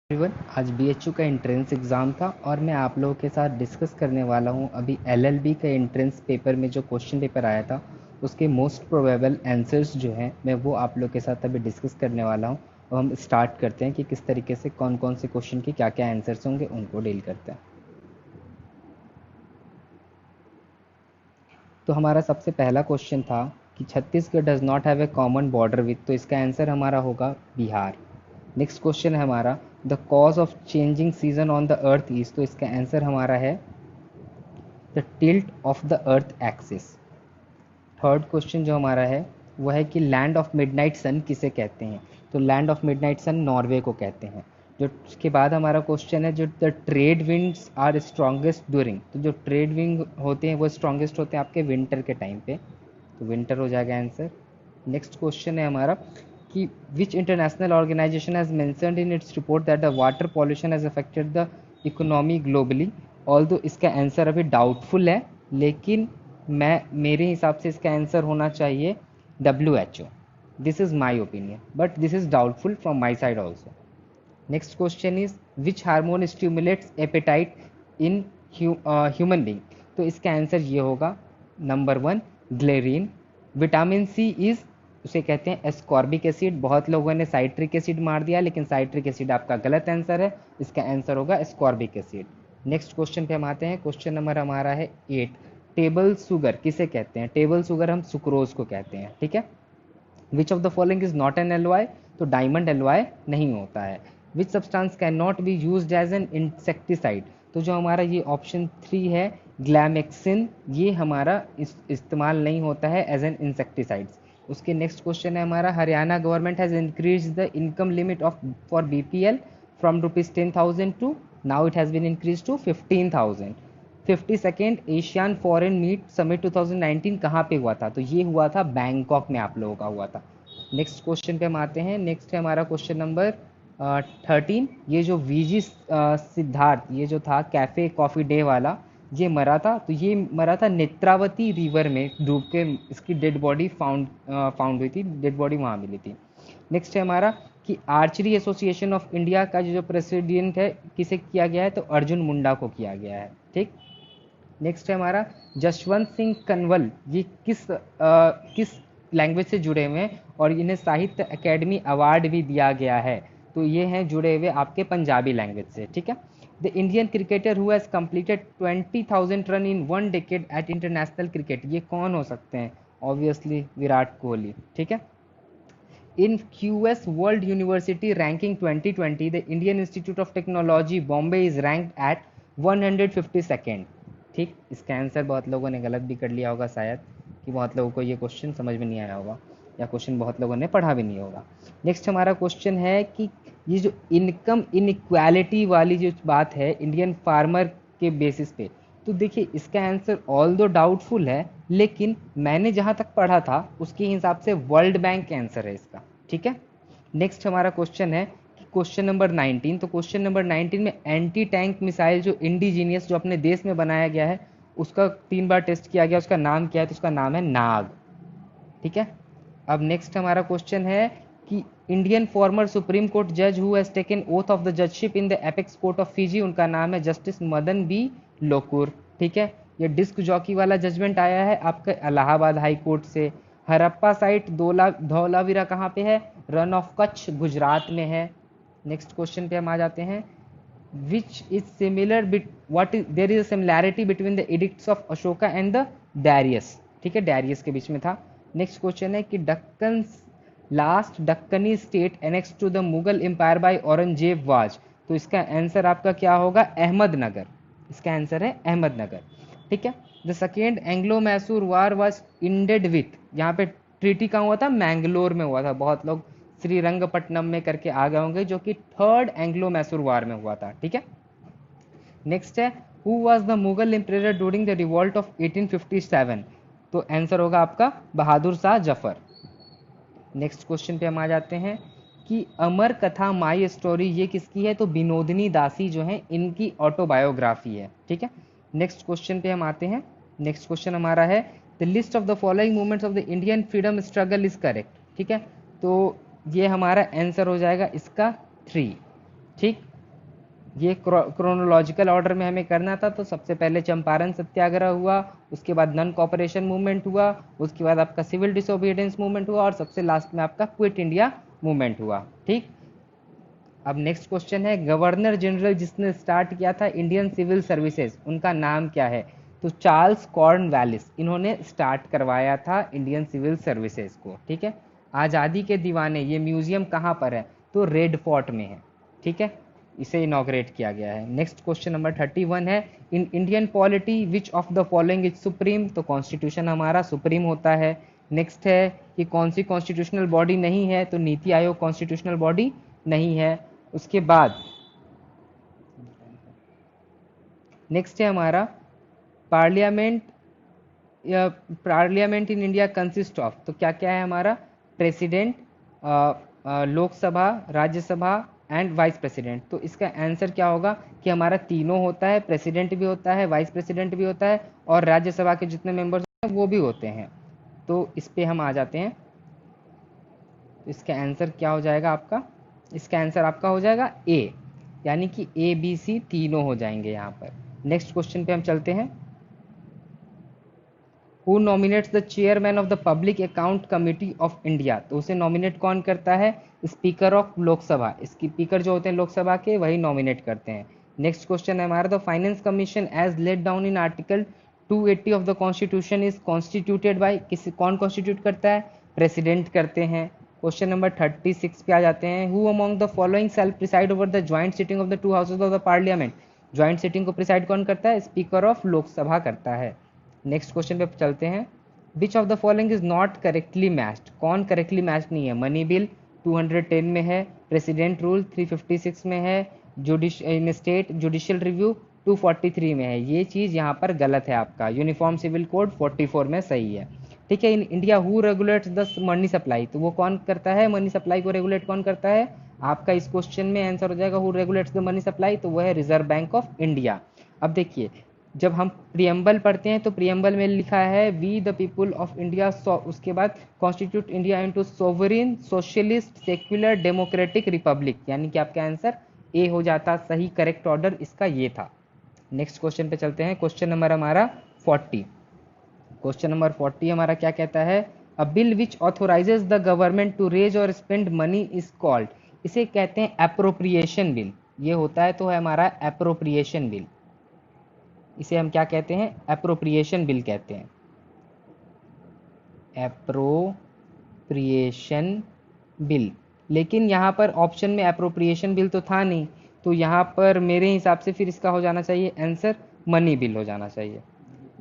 Everyone, आज BHU का entrance exam था और मैं आप लोगों के साथ डिस्कस करने वाला हूं अभी एलएलबी का एंट्रेंस पेपर में जो क्वेश्चन पेपर आया था उसके मोस्ट प्रोबेबल आंसर्स जो हैं मैं वो आप लोगों के साथ अभी डिस्कस करने वाला हूं। और हम स्टार्ट करते हैं कि किस तरीके से कौन कौन से क्वेश्चन के क्या क्या आंसर्स होंगे उनको डील करते हैं। तो हमारा सबसे पहला क्वेश्चन था कि Chhattisgarh does not have a common border with, तो इसका आंसर हमारा होगा बिहार। नेक्स्ट क्वेश्चन है हमारा the cause of changing season on the earth is, तो इसका आंसर हमारा है the tilt of the earth axis. Third question जो हमारा है वो है कि लैंड ऑफ मिडनाइट सन किसे कहते हैं, तो land of midnight sun Norway को कहते हैं। जो उसके बाद हमारा क्वेश्चन है जो the trade winds are strongest during, तो जो ट्रेड विंग होते हैं वो स्ट्रॉन्गेस्ट होते हैं आपके विंटर के टाइम पे, तो विंटर हो जाएगा आंसर। नेक्स्ट क्वेश्चन है हमारा कि which international organisation has mentioned in its report that the water pollution has affected the economy globally, although इसका आंसर अभी डाउटफुल है, लेकिन मैं मेरे हिसाब से इसका आंसर होना चाहिए WHO। This is my opinion but this is doubtful from my side also. Next question is which hormone stimulates appetite in human being, तो इसका आंसर ये होगा number 1 ghrelin. Vitamin C is उसे कहते हैं एस्कॉर्बिक एसिड, बहुत लोगों ने साइट्रिक एसिड मार दिया लेकिन साइट्रिक एसिड आपका गलत आंसर है, इसका आंसर होगा एस्कॉर्बिक एसिड। नेक्स्ट क्वेश्चन पे हम आते हैं, क्वेश्चन नंबर हमारा है 8। टेबल शुगर किसे कहते हैं, टेबल शुगर हम सुक्रोज को कहते हैं, ठीक है। Which of the following is not an alloy, तो डायमंड एलवाई नहीं होता है। Which substance can not be used as an insecticide, तो जो हमारा ये ऑप्शन 3 है ग्लैमेक्सिन, ये हमारा इस्तेमाल नहीं होता है एज एन इंसेक्टिसाइड्स। उसके नेक्स्ट क्वेश्चन है हमारा Haryana government has increase the income limit of for BPL from ₹10,000 to now it has been increase to 15,000। 52nd Asian foreign meet summit 2019 कहाँ पे हुआ था, तो ये हुआ था बैंकॉक में आप लोगों का हुआ था। नेक्स्ट क्वेश्चन पे हम आते हैं, नेक्स्ट है हमारा क्वेश्चन नंबर 13। ये जो वीजी सिद्धार्थ ये जो था कैफे कॉफी डे वाला, ये मरा था, तो ये मरा था नेत्रावती रिवर में डूब के, इसकी डेड बॉडी फाउंड हुई थी, डेड बॉडी वहाँ मिली थी। नेक्स्ट है हमारा कि आर्चरी एसोसिएशन ऑफ इंडिया का जो प्रेसिडेंट है किसे किया गया है, तो अर्जुन मुंडा को किया गया है, ठीक। नेक्स्ट है हमारा जसवंत सिंह कनवल, ये किस लैंग्वेज से जुड़े हुए हैं और इन्हें साहित्य अकेडमी अवार्ड भी दिया गया है, तो ये हैं जुड़े हुए आपके पंजाबी लैंग्वेज से, ठीक है। The Indian cricketer who has completed 20,000 run in 1 decade at international cricket, ये कौन हो सकते हैं, ऑब्वियसली विराट कोहली, ठीक है। In QS world university ranking 2020 the Indian Institute of Technology Bombay is ranked at 152nd, ठीक। इसका आंसर बहुत लोगों ने गलत भी कर लिया होगा शायद, कि बहुत लोगों को ये क्वेश्चन समझ में नहीं आया होगा या क्वेश्चन बहुत लोगों ने पढ़ा भी नहीं होगा। नेक्स्ट हमारा क्वेश्चन है कि ये जो इनकम इनइक्वालिटी वाली जो बात है इंडियन फार्मर के बेसिस पे, तो देखिए इसका आंसर ऑल दो डाउटफुल है, लेकिन मैंने जहां तक पढ़ा था उसके हिसाब से वर्ल्ड बैंक आंसर है इसका, ठीक है। नेक्स्ट हमारा क्वेश्चन है कि क्वेश्चन नंबर 19, तो क्वेश्चन नंबर 19 में एंटी टैंक मिसाइल जो इंडिजीनियस जो अपने देश में बनाया गया है उसका 3 बार टेस्ट किया गया, उसका नाम क्या है, तो उसका नाम है नाग, ठीक है। अब नेक्स्ट हमारा क्वेश्चन है कि इंडियन फॉर्मर सुप्रीम कोर्ट जज who has taken oath of the judgeship in the apex court of Fiji, उनका नाम है जस्टिस मदन बी लोकुर, ठीक है। ये डिस्क जॉकी वाला जजमेंट आया है आपके इलाहाबाद हाई कोर्ट से। हरप्पा साइट धौलावीरा कहाँ पे है, रन ऑफ कच्छ गुजरात में है। नेक्स्ट क्वेश्चन पे हम आ जाते हैं, which is similar what is there is a similarity between the edicts of Ashoka and the Darius, ठीक है, Darius के बीच में था। नेक्स्ट क्वेश्चन है कि Deccan last Deccani state annex to the Mughal empire by Aurangzeb was, तो इसका आंसर आपका क्या होगा, अहमदनगर, इसका आंसर है अहमदनगर, ठीक है। The second Anglo Mysore war was ended with, यहाँ पे ट्रीटी कहाँ हुआ था, मैंगलोर में हुआ था, बहुत लोग श्रीरंगपट्टनम में करके आ गए होंगे, जो कि थर्ड एंग्लो मैसूर वार में हुआ था, ठीक है। नेक्स्ट है who was the Mughal emperor during the revolt of 1857, तो आंसर होगा आपका बहादुर शाह जफर। नेक्स्ट क्वेश्चन पे हम आ जाते हैं कि अमर कथा माई स्टोरी ये किसकी है, तो विनोदिनी दासी जो है इनकी ऑटोबायोग्राफी है, ठीक है। नेक्स्ट क्वेश्चन पे हम आते हैं, नेक्स्ट क्वेश्चन हमारा है the list of the following movements of the Indian freedom struggle is correct, ठीक है। तो ये हमारा आंसर हो जाएगा इसका 3, ठीक। ये क्रोनोलॉजिकल ऑर्डर में हमें करना था, तो सबसे पहले चंपारण सत्याग्रह हुआ, उसके बाद नन कॉपरेशन मूवमेंट हुआ, उसके बाद आपका सिविल डिसोबीडियंस मूवमेंट हुआ, और सबसे लास्ट में आपका क्विट इंडिया मूवमेंट हुआ। ठीक, अब नेक्स्ट क्वेश्चन है, गवर्नर जनरल जिसने स्टार्ट किया था इंडियन सिविल सर्विसेज, उनका नाम क्या है? तो चार्ल्स कॉर्नवालिस, इन्होंने स्टार्ट करवाया था इंडियन सिविल सर्विसेज को। ठीक है, आज़ादी के दीवाने, ये म्यूजियम कहाँ पर है? तो रेड फोर्ट में है। ठीक है, इसे इनॉग्रेट किया गया है। नेक्स्ट क्वेश्चन नंबर 31 है, in Indian polity which of the following is supreme? तो कॉन्स्टिट्यूशन हमारा सुप्रीम होता है। नेक्स्ट है कि कौन सी कॉन्स्टिट्यूशनल बॉडी नहीं है? तो नीति आयोग कॉन्स्टिट्यूशनल बॉडी नहीं है। उसके बाद नेक्स्ट है हमारा पार्लियामेंट, या parliament in India consist of, तो क्या क्या है हमारा? President, Lok Sabha, Rajya Sabha and vice president. तो इसका आंसर क्या होगा कि हमारा तीनों होता है, प्रेसिडेंट भी होता है, वाइस प्रेसिडेंट भी होता है, और राज्यसभा के जितने मेंबर्स हैं वो भी होते हैं। तो इस पे हम आ जाते हैं, इसका आंसर क्या हो जाएगा आपका? इसका आंसर आपका हो जाएगा ए, यानी कि ए बी सी तीनों हो जाएंगे यहाँ पर। नेक्स्ट क्वेश्चन पे हम चलते हैं, who nominates the chairman of the public account committee of India? तो उसे नॉमिनेट कौन करता है? स्पीकर ऑफ लोकसभा, स्पीकर जो होते हैं लोकसभा के वही नॉमिनेट करते हैं। नेक्स्ट क्वेश्चन है हमारा, the finance commission as laid down in article 280 of the constitution is constituted by, किसी कौन कॉन्स्टिट्यूट करता है? प्रेसिडेंट करते हैं। क्वेश्चन नंबर 36 पे आ जाते हैं, who among the following shall preside over the joint sitting of the two houses of the parliament? Joint sitting को प्रिसाइड कौन करता है? स्पीकर ऑफ लोकसभा करता है। नेक्स्ट क्वेश्चन पे चलते हैं, विच of the following is not correctly matched? कौन करेक्टली मैच नहीं है? मनी बिल 210 में है, प्रेसिडेंट रूल 356 में है, स्टेट जुडिशियल रिव्यू 243 में है। ये चीज़ यहाँ पर गलत है आपका, यूनिफॉर्म सिविल कोड 44 में सही है। ठीक है, in India who regulates the money supply? तो वो कौन करता है मनी सप्लाई को रेगुलेट? कौन करता है? आपका इस क्वेश्चन में आंसर हो जाएगा who regulates the money supply, तो वो है रिजर्व बैंक ऑफ इंडिया। अब देखिए, जब हम प्रियम्बल पढ़ते हैं तो प्रियम्बल में लिखा है we the people of India, उसके बाद constitute India into sovereign socialist secular democratic republic, यानी कि आपका आंसर ए हो जाता। सही करेक्ट ऑर्डर इसका ये था। नेक्स्ट क्वेश्चन पे चलते हैं, क्वेश्चन नंबर हमारा 40। क्वेश्चन नंबर 40 हमारा क्या कहता है, a bill which authorises the government to raise और स्पेंड मनी इज कॉल्ड? इसे कहते हैं एप्रोप्रिएशन बिल। ये होता है तो है हमारा एप्रोप्रिएशन बिल। इसे हम क्या कहते हैं? एप्रोप्रिएशन बिल कहते हैं। Appropriation bill. लेकिन यहाँ पर ऑप्शन में एप्रोप्रिएशन बिल तो था नहीं, तो यहाँ पर मेरे हिसाब से फिर इसका हो जाना चाहिए आंसर मनी बिल हो जाना चाहिए,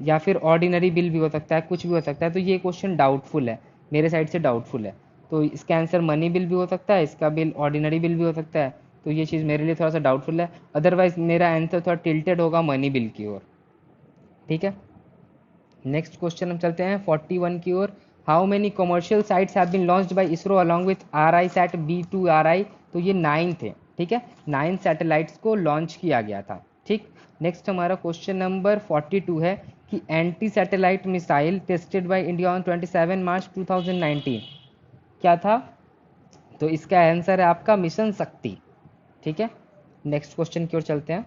या फिर ऑर्डिनरी बिल भी हो सकता है, कुछ भी हो सकता है। तो ये क्वेश्चन डाउटफुल है, मेरे साइड से डाउटफुल है। तो इसका आंसर मनी बिल भी हो सकता है, इसका बिल ऑर्डिनरी बिल भी हो सकता है। तो ये चीज़ मेरे लिए थोड़ा सा डाउटफुल है, अदरवाइज मेरा आंसर थोड़ा टिल्टेड होगा मनी बिल की ओर। ठीक है, नेक्स्ट क्वेश्चन हम चलते हैं 41 की ओर, how many commercial sites have been launched by ISRO along with RISAT B2RI? तो ये 9 थे। ठीक है, 9 सैटेलाइट्स को लॉन्च किया गया था। ठीक, नेक्स्ट हमारा क्वेश्चन नंबर 42 है कि anti satellite missile tested by India on 27 मार्च 2019 क्या था? तो इसका आंसर है आपका मिशन शक्ति। ठीक है, नेक्स्ट क्वेश्चन की ओर चलते हैं,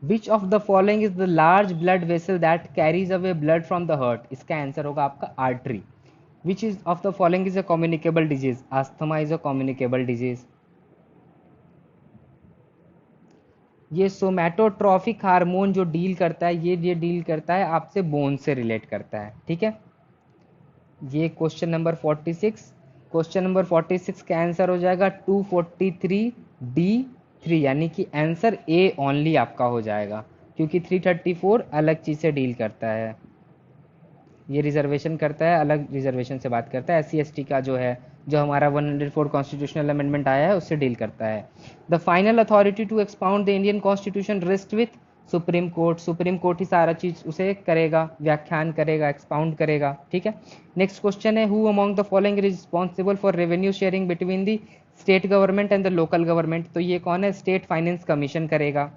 Which of the following is the large blood vessel that carries away blood from the heart? इसका आंसर होगा आपका artery. Which is of the following is a communicable disease? Asthma is a communicable disease. ये सोमैटोट्रॉफिक hormone जो deal करता है, ये deal करता है आपसे बोन से रिलेट करता है। ठीक है, ये क्वेश्चन नंबर 46। क्वेश्चन नंबर 46 का आंसर हो जाएगा 243D3, यानी कि आंसर ए ओनली आपका हो जाएगा, क्योंकि 334 अलग चीज़ से डील करता है। ये रिजर्वेशन करता है, अलग रिजर्वेशन से बात करता है, SC ST का जो है, जो हमारा 104 कॉन्स्टिट्यूशनल अमेंडमेंट आया है उससे डील करता है। The final authority to expound the Indian constitution rest with supreme court. Supreme court ही सारा चीज उसे करेगा, व्याख्यान करेगा, एक्सपाउंड करेगा। ठीक है, नेक्स्ट क्वेश्चन है, who among the following responsible for revenue sharing between the state government and the local government? तो ये कौन है? स्टेट फाइनेंस कमीशन करेगा।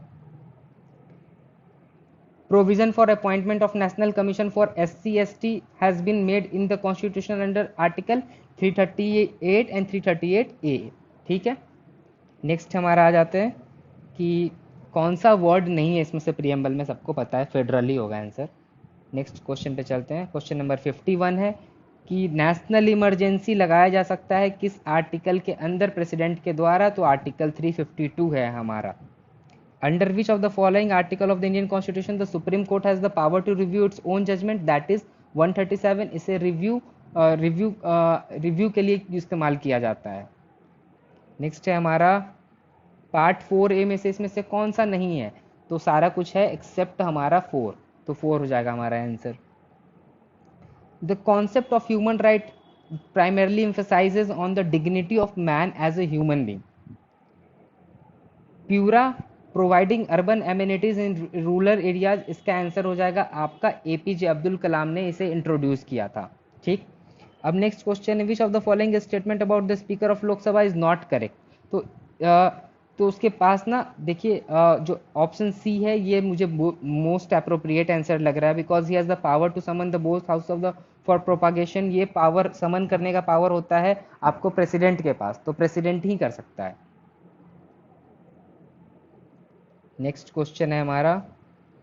Provision for appointment of National Commission for SC ST has been made in the Constitution under Article 338 and 338A. ठीक है, next हमारा आ जाते हैं कि कौन सा वर्ड नहीं है इसमें से प्रियम्बल में, सबको पता है फेडरल ही होगा आंसर। नेक्स्ट क्वेश्चन पे चलते हैं। क्वेश्चन नंबर 51 है कि नेशनल इमरजेंसी लगाया जा सकता है किस आर्टिकल के अंदर प्रेसिडेंट के द्वारा, तो आर्टिकल 352 है हमारा। Under which of the following article of the Indian constitution the supreme court has the power to review its own judgement, that is 137। इसे रिव्यू के लिए इस्तेमाल किया जाता है। नेक्स्ट है हमारा पार्ट 4A में से इसमें से कौन सा नहीं है, तो सारा कुछ है एक्सेप्ट हमारा 4, तो 4 हो जाएगा हमारा answer. The concept of human right primarily emphasizes on the dignity of man as a human being. Pura providing urban amenities in rural areas, इसका आंसर हो जाएगा आपका APJ अब्दुल कलाम ने इसे इंट्रोड्यूस किया था। ठीक, अब नेक्स्ट क्वेश्चन है which of the following statement about the speaker of Lok Sabha is not correct. तो उसके पास ना देखिए जो ऑप्शन सी है ये मुझे मोस्ट अप्रोप्रिएट आंसर लग रहा है, because he has the power to summon the both house of the for propagation. ये पावर समन करने का पावर होता है आपको प्रेसिडेंट के पास, तो प्रेसिडेंट ही कर सकता है। नेक्स्ट क्वेश्चन है हमारा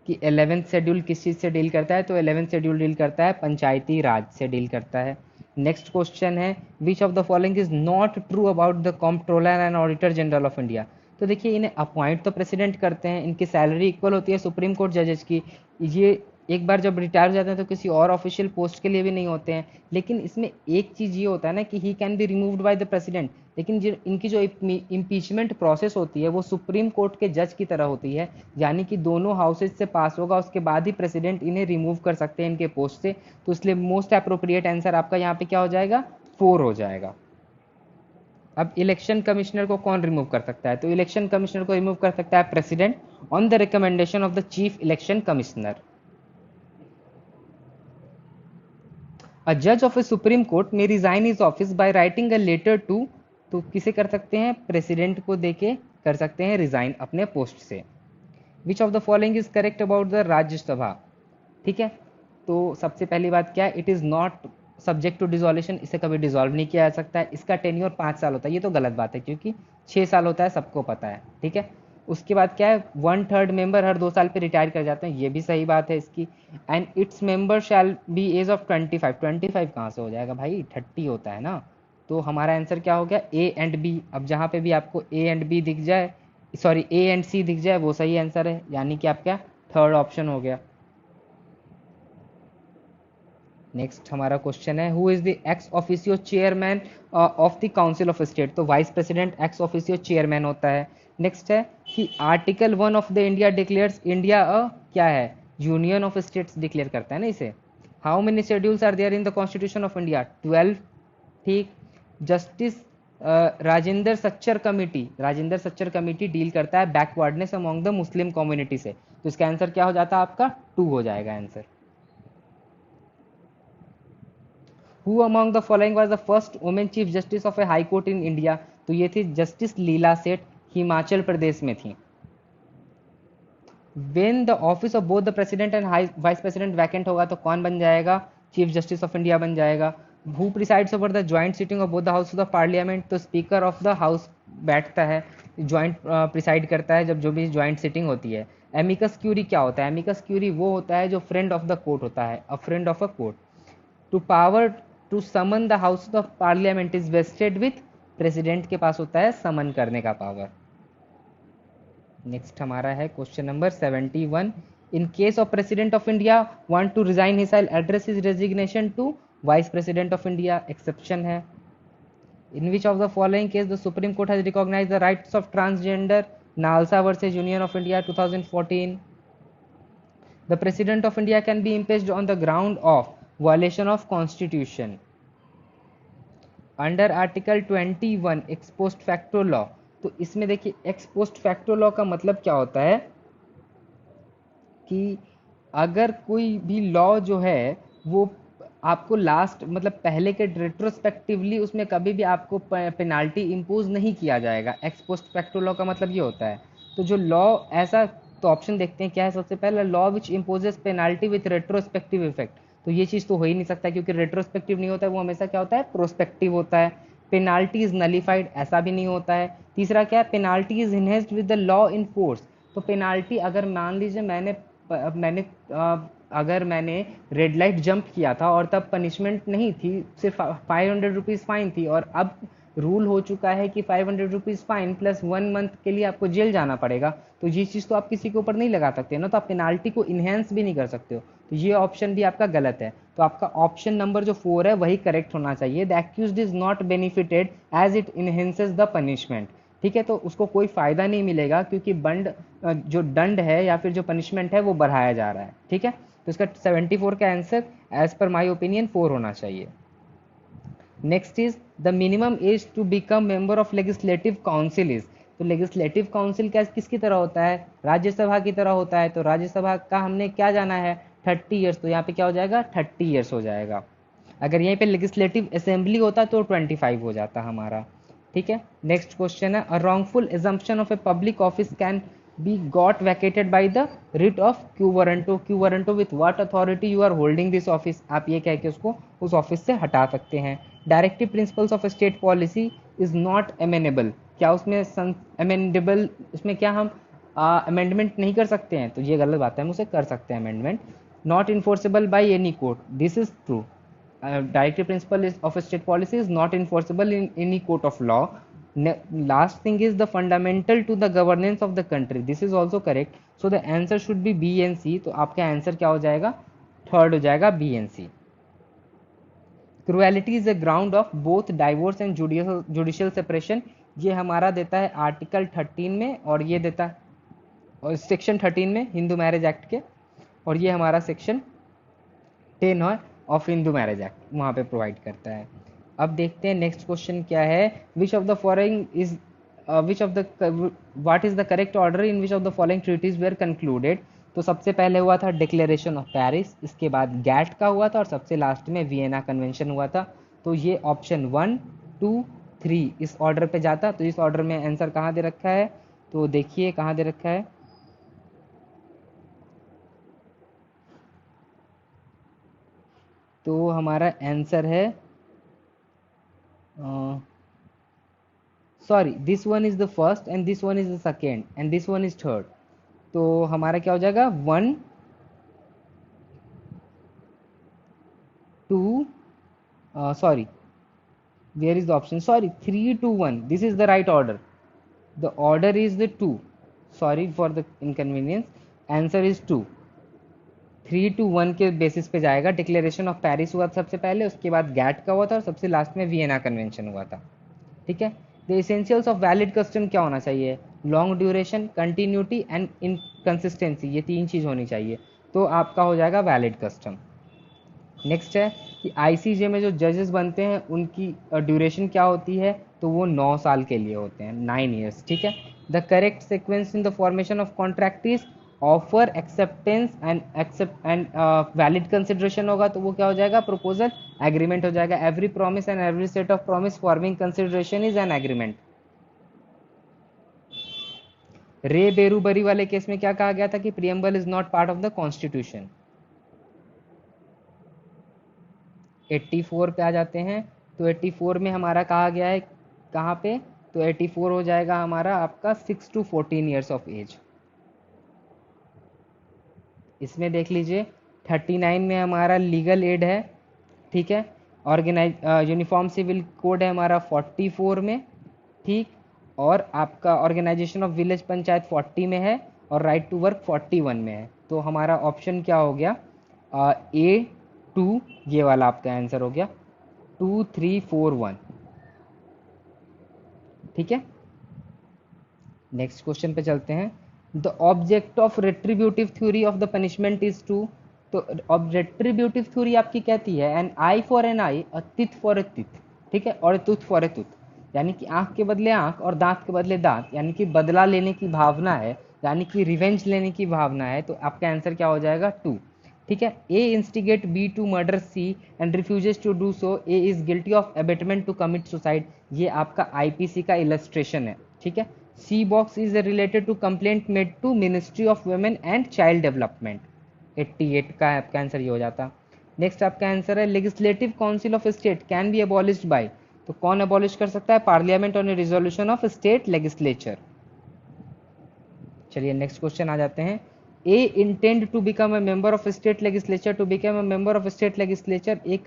कि 11th शेड्यूल किस चीज़ से डील करता है, तो 11th शेड्यूल डील करता है पंचायती राज से डील करता है। नेक्स्ट क्वेश्चन है which of the following is not true about the controller and auditor general of India. तो देखिए इन्हें अपॉइंट तो प्रेसिडेंट करते हैं, इनकी सैलरी इक्वल होती है सुप्रीम कोर्ट जजेस की, ये एक बार जब रिटायर हो जाते हैं तो किसी और ऑफिशियल पोस्ट के लिए भी नहीं होते हैं। लेकिन इसमें एक चीज़ ये होता है ना कि he can be removed by the president, लेकिन इनकी जो इम्पीचमेंट प्रोसेस होती है वो सुप्रीम कोर्ट के जज की तरह होती है, यानी कि दोनों हाउसेज से पास होगा उसके बाद ही प्रेसिडेंट इन्हें रिमूव कर सकते हैं इनके पोस्ट से। तो इसलिए मोस्ट अप्रोप्रिएट आंसर आपका यहाँ पे क्या हो जाएगा, 4 हो जाएगा। अब इलेक्शन कमिश्नर को कौन रिमूव कर सकता है, तो इलेक्शन कमिश्नर को रिमूव कर सकता है president on the recommendation of the chief election commissioner. A जज of a supreme court may resign is office by writing a letter to, तो किसे कर सकते हैं, प्रेसिडेंट को देके कर सकते हैं रिजाइन अपने पोस्ट से। Which of the following is correct about the Rajya Sabha. ठीक है, तो सबसे पहली बात क्या है, it is not subject to dissolution, इसे कभी डिजोल्व नहीं किया जा सकता है। इसका टेन्योर 5 साल होता है, ये तो गलत बात है क्योंकि 6 साल होता है, सबको पता है। ठीक है, उसके बाद क्या है, 1/3 मेंबर हर 2 साल पे रिटायर कर जाते हैं, ये भी सही बात है इसकी। And its member shall be age of 25, 25 कहाँ से हो जाएगा भाई, 30 होता है ना। तो हमारा आंसर क्या हो गया, A एंड B। अब जहाँ पे भी आपको A एंड B दिख जाए, सॉरी A एंड C दिख जाए वो सही आंसर है, यानी कि आपका थर्ड ऑप्शन हो गया। नेक्स्ट हमारा क्वेश्चन है who is the ex officio chairman of the council of state, तो vice president ex officio chairman होता है। नेक्स्ट है कि article 1 of the India declares India क्या है, यूनियन ऑफ स्टेट्स डिक्लेयर करता है ना इसे। How many schedules are there in the constitution of India, 12। ठीक, justice Rajendra Sachar committee, Rajendra Sachar committee deal करता है backwardness among the Muslim community से, तो इसका आंसर क्या हो जाता है आपका 2 हो जाएगा answer. Who among the following was the first women chief justice of a high court in India, तो ये थी जस्टिस लीला सेठ, हिमाचल प्रदेश में थी। When the office of both the president and vice president vacant होगा तो कौन बन जाएगा, चीफ जस्टिस ऑफ इंडिया बन जाएगा। Who presides over the joint sitting of both the houses of parliament, तो स्पीकर ऑफ द हाउस बैठता है, ज्वाइंट प्रिसाइड करता है जब जो भी ज्वाइंट सिटिंग होती है। एमिकस क्यूरी क्या होता है, एमिकस क्यूरी वो होता है जो फ्रेंड ऑफ द कोर्ट होता है, a friend of a court. To power to summon the house of parliament is vested with, president के पास होता है समन करने का पावर। नेक्स्ट हमारा है question number 71। In case of president of India want to resign he shall address his resignation to vice president of India, exception है। In which of the following case the supreme court has recognize the rights of transgender, NALSA versus union of India 2014। The president of India can be impeached on the ground of violation of constitution under article 21 ex post facto law. तो इसमें देखिए x post facto law का मतलब क्या होता है कि अगर कोई भी लॉ जो है वो आपको लास्ट मतलब पहले के रेट्रोस्पेक्टिवली उसमें कभी भी आपको पेनाल्टी इम्पोज नहीं किया जाएगा। एक्स पोस्ट फैक्टो लॉ का मतलब ये होता है। तो जो लॉ ऐसा, तो ऑप्शन देखते हैं क्या है सबसे पहले, law which imposes penalty with retrospective effect, तो ये चीज़ तो हो ही नहीं सकता क्योंकि रेट्रोस्पेक्टिव नहीं होता है, वो हमेशा क्या होता है, प्रोस्पेक्टिव होता है। पेनाल्टी इज नलिफाइड, ऐसा भी नहीं होता है। तीसरा क्या है, penalty is enhanced with the law in force. तो पेनाल्टी अगर मान लीजिए मैंने अगर मैंने रेड लाइट जंप किया था और तब पनिशमेंट नहीं थी, सिर्फ 500 रुपीज़ फाइन थी, और अब रूल हो चुका है कि 500 रुपीज़ फाइन प्लस 1 मंथ के लिए आपको जेल जाना पड़ेगा, तो ये चीज़ तो आप किसी के ऊपर नहीं लगा सकते ना, तो आप पेनाल्टी को इन्हेंस भी नहीं कर सकते हो, तो ये ऑप्शन भी आपका गलत है। तो आपका ऑप्शन नंबर जो 4 है वही करेक्ट होना चाहिए। The accused is not benefited as it enhances the punishment. ठीक है, तो उसको कोई फायदा नहीं मिलेगा क्योंकि जो दंड है या फिर जो पनिशमेंट है वो बढ़ाया जा रहा है। ठीक है, तो इसका 74 का answer as per my opinion 4 होना चाहिए। Next is the minimum age to become member of legislative council is. तो लेजिस्लेटिव काउंसिल क्या किसकी तरह होता है, राज्यसभा की तरह होता है। तो राज्यसभा का हमने क्या जाना है, 30 ईयर्स, तो यहाँ पे क्या हो जाएगा 30 ईयर्स हो जाएगा। अगर यहीं पे लेजिस्लेटिव असेंबली होता तो 25 हो जाता हमारा। ठीक है, नेक्स्ट क्वेश्चन है, a wrongful assumption of a public office can be got vacated by the writ of quo warranto. Quo warranto with what authority you are holding this office, आप ये कह के उसको उस ऑफिस से हटा सकते हैं। Directive principles of state policy is not अमेनेबल, क्या उसमें अमेंडेबल, उसमें क्या हम अमेंडमेंट नहीं कर सकते हैं, तो ये गलत बात है, हम उसे कर सकते हैं amendment. Not enforceable by any court, this is true. Directive principle of a state policy is not enforceable in any court of law. Last thing is the fundamental to the governance of the country, this is also correct. So the answer should be B and C. तो आपका answer क्या हो जाएगा, third हो जाएगा B and C. Cruelty is a ground of both divorce and judicial separation, ये हमारा देता है आर्टिकल 13 में, और ये देता है और सेक्शन 13 में हिंदू मैरिज एक्ट के, और ये हमारा सेक्शन 10 है ऑफ हिंदू मैरिज एक्ट, वहाँ पे प्रोवाइड करता है। अब देखते हैं नेक्स्ट क्वेश्चन क्या है, which of the following is what is the correct order in which of the following treaties were concluded. तो सबसे पहले हुआ था डिक्लेरेशन ऑफ पेरिस, इसके बाद गैट का हुआ था, और सबसे लास्ट में वियना कन्वेंशन हुआ था। तो ये ऑप्शन 1, 2, 3 इस ऑर्डर पे जाता। तो इस ऑर्डर में आंसर कहाँ दे रखा है, तो देखिए कहाँ दे रखा है, तो हमारा आंसर है, sorry this one is the first and this one is the second and this one is third. तो हमारा क्या हो जाएगा 1, 2, sorry where is the option, sorry 3, 2, 1, this is the right order, the order is the 2, sorry for the inconvenience, answer is 2। 3-1 के basis पे जाएगा। Declaration of Paris हुआ सबसे पहले, उसके बाद गैट का हुआ था, और सबसे लास्ट में वियना कन्वेंशन हुआ था। ठीक है, the essentials of valid custom क्या होना चाहिए, long duration, continuity and inconsistency, ये 3 चीज़ होनी चाहिए, तो आपका हो जाएगा वैलिड कस्टम। नेक्स्ट है कि आईसीजे में जो जजेस बनते हैं उनकी ड्यूरेशन क्या होती है, तो वो 9 साल के लिए होते हैं, 9 ईयर्स। ठीक है, the correct sequence in the formation of contract is offer, acceptance and valid consideration होगा, तो वो क्या हो जाएगा, प्रपोजल, एग्रीमेंट हो जाएगा। Every promise and every set of promise forming consideration is an agreement. रे बेरूबरी वाले केस में क्या कहा गया था कि preamble is not part of the constitution. 84 पे आ जाते हैं, तो 84 में हमारा कहा गया है कहाँ पे, तो 84 हो जाएगा हमारा आपका 6 to 14 ईयर्स ऑफ एज। इसमें देख लीजिए 39 में हमारा लीगल एड है। ठीक है, यूनिफॉर्म सिविल कोड है हमारा 44 में। ठीक, और आपका ऑर्गेनाइजेशन ऑफ विलेज पंचायत 40 में है, और राइट टू वर्क 41 में है। तो हमारा ऑप्शन क्या हो गया, A2, ये वाला आपका आंसर हो गया 2, 3, 4, 1। ठीक है, नेक्स्ट क्वेश्चन पे चलते हैं। The object of retributive theory of the punishment is to. तो रेट्रीब्यूटिव थ्योरी आपकी कहती है an eye for an eye, a teeth for a teeth. ठीक है, और टूथ फॉर ए टूथ, यानी कि आंख के बदले आंख और दांत के बदले दांत, यानी कि बदला लेने की भावना है, यानी कि रिवेंज लेने की भावना है। तो आपका आंसर क्या हो जाएगा 2। ठीक है, A instigate B to murder C and refuses to do so, A is guilty of abetment to commit suicide, ये आपका आईपीसी का इलस्ट्रेशन है। ठीक है, C box is related to complaint made to ministry of women and child development, 88 का आपका answer ये हो जाता। नेक्स्ट आपका आंसर है legislative council of state can be abolished by. तो कौन अबॉलिश कर सकता है? Parliament on resolution of state legislature. चलिए नेक्स्ट क्वेश्चन आ जाते हैं। A intend to become a member of state legislature. To become a member of state legislature A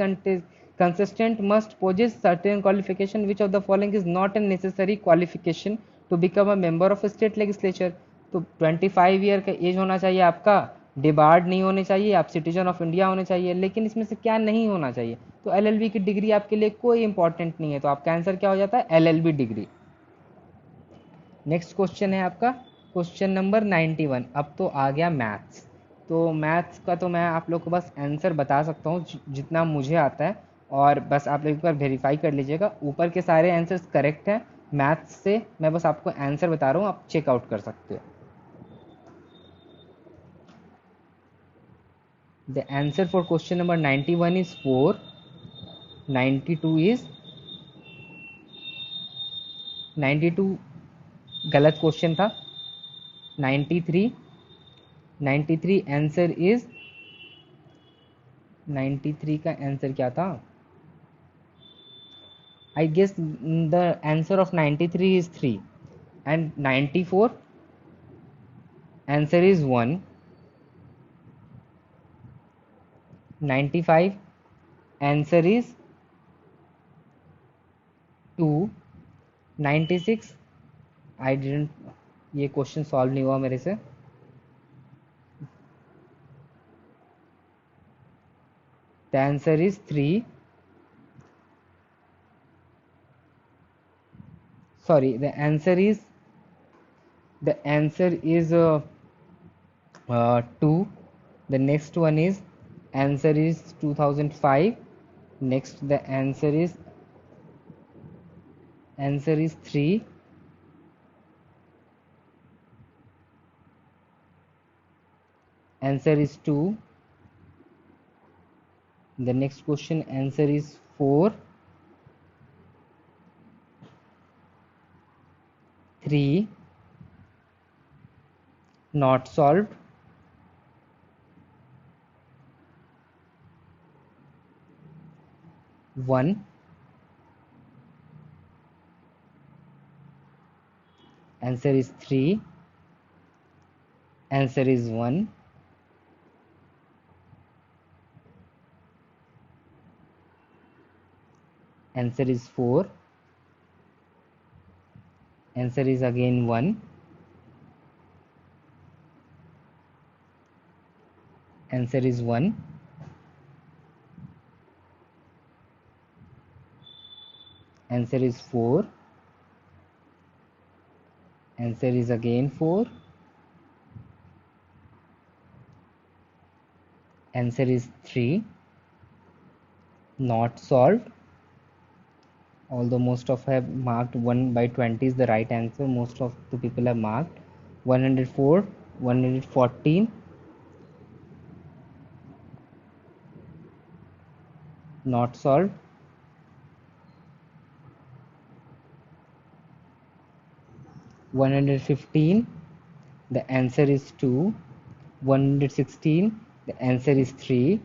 consistent must possess certain qualification which of the following is not an necessary qualification to become a member of state legislature. तो 25 year का as होना चाहिए आपका, debarred नहीं होने चाहिए, आप citizen of India होने चाहिए, लेकिन इसमें से क्या नहीं होना चाहिए? तो एलएलबी की डिग्री आपके लिए कोई इंपॉर्टेंट नहीं है, तो आपका आंसर क्या हो जाता है? LLB degree. नेक्स्ट क्वेश्चन है आपका क्वेश्चन नंबर 91। अब तो आ गया मैथ्स। तो मैथ्स का तो मैं आप लोग को बस आंसर बता सकता हूँ जितना मुझे आता है, और बस आप लोग एक बार वेरीफाई कर लीजिएगा। ऊपर के सारे आंसर्स करेक्ट हैं मैथ्स से, मैं बस आपको आंसर बता रहा हूँ, आप चेकआउट कर सकते हो। The answer for question number 91 is 4, 92 is 92 गलत क्वेश्चन था। 93, 93 आंसर इज 93 का आंसर क्या था? I guess the answer of 93 is 3, and 94 answer is 1, 95 answer is 2, 96 I didn't, ये क्वेश्चन सॉल्व नहीं हुआ मेरे से। The answer is 3, sorry, the answer is 2. The next one is answer is 2005. Next the answer is 3. Answer is 2. The next question answer is 4. 3 not solved. 1 answer is 3. Answer is 1. Answer is 4. Answer is again 1. Answer is 1. Answer is 4. Answer is again 4. Answer is 3 not solved. Although most of have marked 1 by 20 is the right answer, most of the people have marked 104, 114 not solved. 115 the answer is 2. 116 the answer is 3.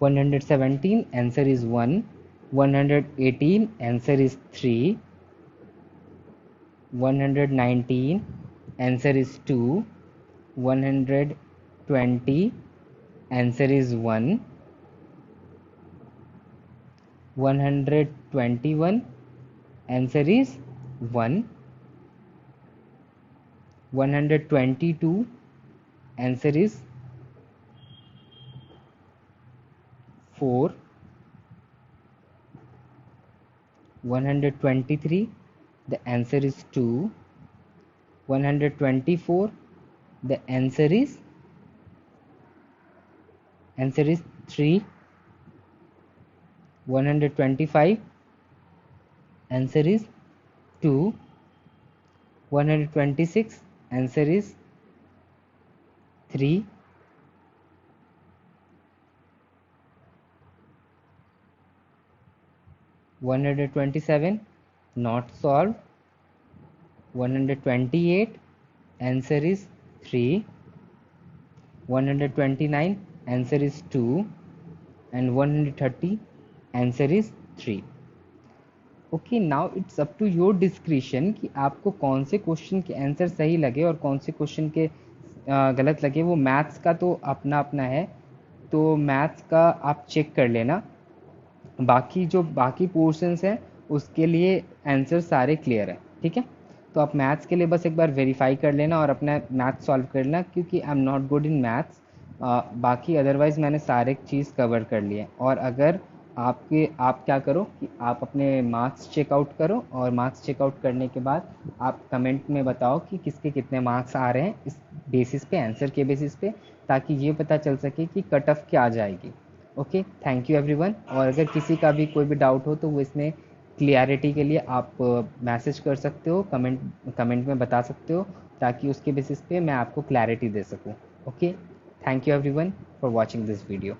117 answer is 1. 118 answer is 3. 119 answer is 2. 120 answer is 1. 121 answer is 1. 122 answer is 4. 123 the answer is 2. 124 the answer is 3. 125 answer is 2. 126 answer is 3. 127 not solved. 128 answer is 3. 129 answer is 2. And 130 answer is 3। Okay, now it's up to your discretion कि आपको कौन से question के answer सही लगे और कौन से क्वेश्चन के गलत लगे। वो मैथ्स का तो अपना अपना है, तो मैथ्स का आप चेक कर लेना। बाकी जो बाकी पोर्शंस हैं उसके लिए आंसर सारे क्लियर है, ठीक है। तो आप मैथ्स के लिए बस एक बार वेरीफाई कर लेना और अपना मैथ्स सॉल्व कर लेना, क्योंकि I am not good in maths. बाकी अदरवाइज़ मैंने सारे चीज़ कवर कर लिए। और अगर आप क्या करो कि आप अपने मार्क्स चेकआउट करो, और मार्क्स चेकआउट करने के बाद आप कमेंट में बताओ कि किसके कितने मार्क्स आ रहे हैं इस बेसिस पे, आंसर के बेसिस पे, ताकि ये पता चल सके कि कट ऑफ क्या आ जाएगी। Okay, thank you everyone. और अगर किसी का भी कोई भी डाउट हो तो वो इसमें क्लियरिटी के लिए आप मैसेज कर सकते हो, कमेंट में बता सकते हो, ताकि उसके बेसिस पे मैं आपको क्लैरिटी दे सकूं। Okay, thank you everyone for watching this video.